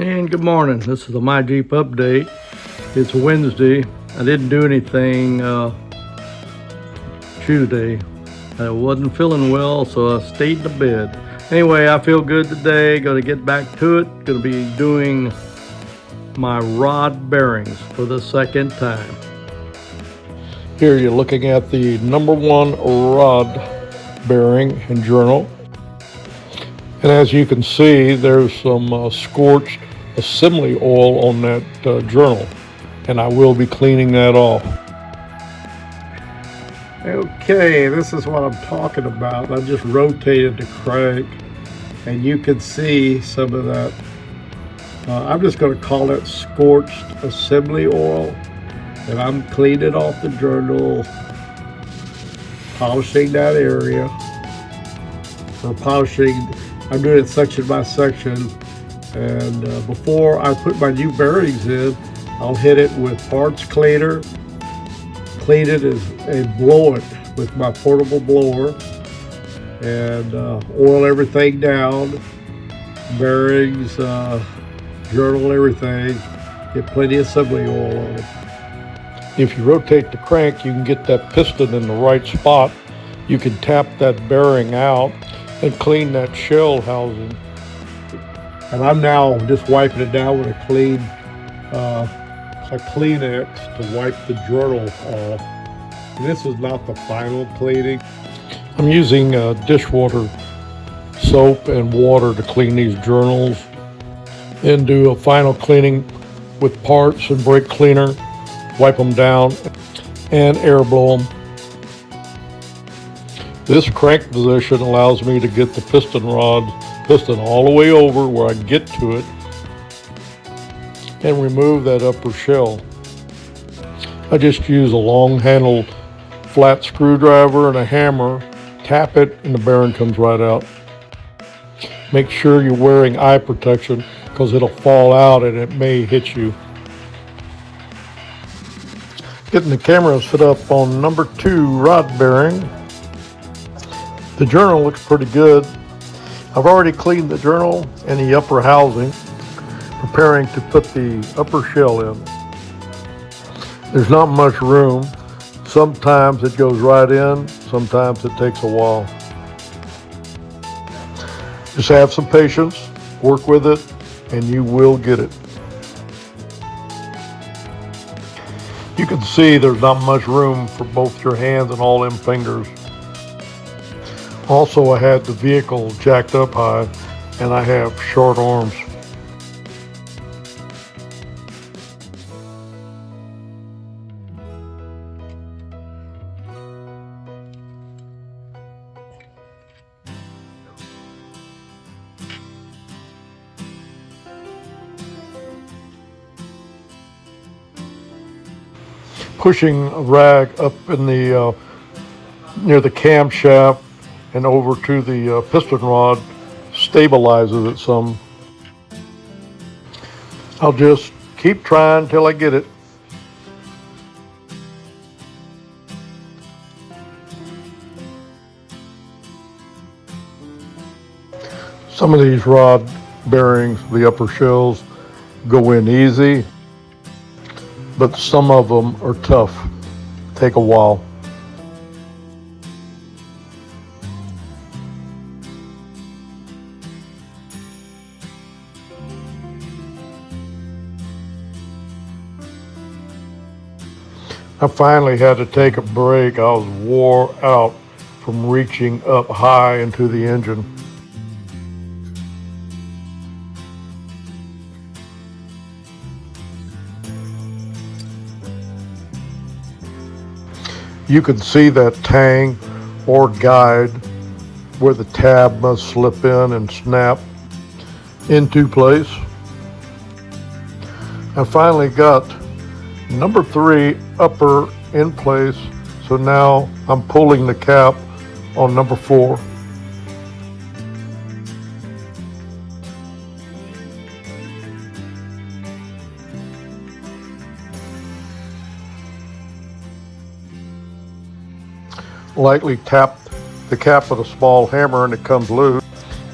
And good morning. This is the My Jeep update. It's Wednesday. I didn't do anything Tuesday. I wasn't feeling well, so I stayed in bed. Anyway, I feel good today. Going to get back to it. Going to be doing my rod bearings for the second time. Here you're looking at the number one rod bearing and journal. And as you can see, there's some scorched assembly oil on that journal, and I will be cleaning that off. Okay, this is what I'm talking about. I just rotated the crank, and you can see some of that. I'm just going to call it scorched assembly oil, and I'm cleaning off the journal, polishing that area. I'm doing it section by section. And before I put my new bearings in, I'll hit it with parts cleaner, clean it and blow it with my portable blower, and oil everything down, bearings, journal, everything. Get plenty of assembly oil on it. If you rotate the crank, you can get that piston in the right spot. You can tap that bearing out and clean that shell housing. And I'm now just wiping it down with a Kleenex to wipe the journal off. And this is not the final cleaning. I'm using dishwater soap and water to clean these journals. Then do a final cleaning with parts and brake cleaner. Wipe them down and air blow them. This crank position allows me to get the piston all the way over where I can get to it and remove that upper shell. I just use a long handled flat screwdriver and a hammer, tap it, and the bearing comes right out. Make sure you're wearing eye protection because it'll fall out and it may hit you. Getting the camera set up on number 2 rod bearing. The journal looks pretty good. I've already cleaned the journal and the upper housing, preparing to put the upper shell in. There's not much room. Sometimes it goes right in, sometimes it takes a while. Just have some patience, work with it, and you will get it. You can see there's not much room for both your hands and all them fingers. Also, I had the vehicle jacked up high, and I have short arms. Pushing a rag up in the near the camshaft and over to the piston rod stabilizes it some. I'll just keep trying till I get it. Some of these rod bearings, the upper shells, go in easy, but some of them are tough, take a while. I finally had to take a break. I was wore out from reaching up high into the engine. You can see that tang or guide where the tab must slip in and snap into place. I finally got number 3 upper in place, so now I'm pulling the cap on number 4. Lightly tap the cap with a small hammer and it comes loose.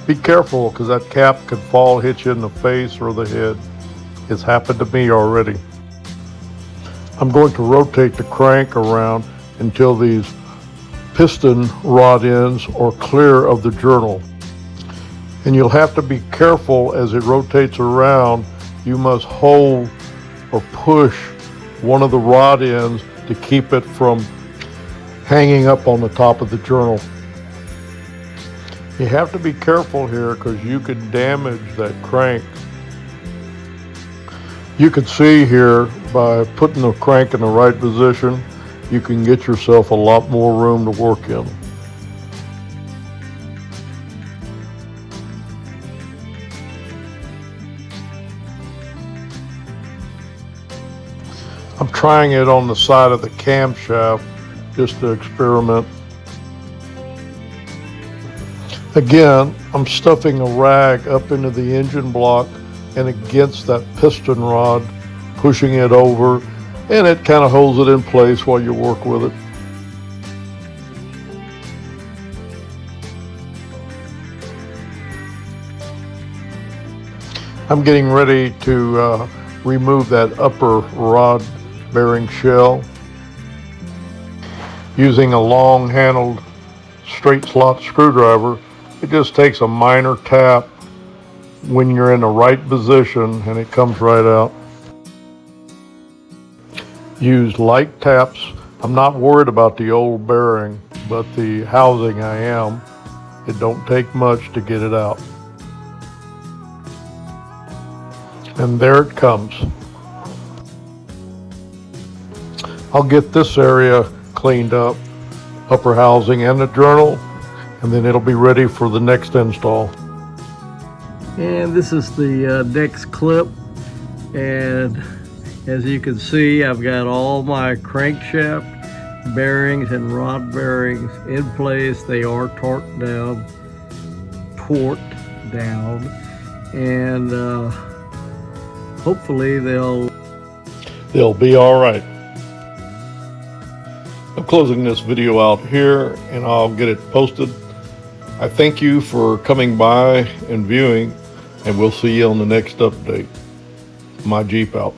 Be careful, because that cap could fall, hit you in the face or the head. It's happened to me already. I'm going to rotate the crank around until these piston rod ends are clear of the journal. And you'll have to be careful as it rotates around. You must hold or push one of the rod ends to keep it from hanging up on the top of the journal. You have to be careful here because you could damage that crank. You can see here by putting the crank in the right position, you can get yourself a lot more room to work in. I'm trying it on the side of the camshaft just to experiment. Again, I'm stuffing a rag up into the engine block and against that piston rod, pushing it over, and it kind of holds it in place while you work with it. I'm getting ready to remove that upper rod bearing shell using a long-handled straight slot screwdriver. It just takes a minor tap when you're in the right position and it comes right out. Use light taps. I'm not worried about the old bearing, but the housing I am. It don't take much to get it out. And there it comes. I'll get this area cleaned up, upper housing and the journal, and then it'll be ready for the next install. And this is the next clip, and as you can see, I've got all my crankshaft bearings and rod bearings in place. They are torqued down, and hopefully they'll be all right. I'm closing this video out here and I'll get it posted. I thank you for coming by and viewing, and we'll see you on the next update. My Jeep out.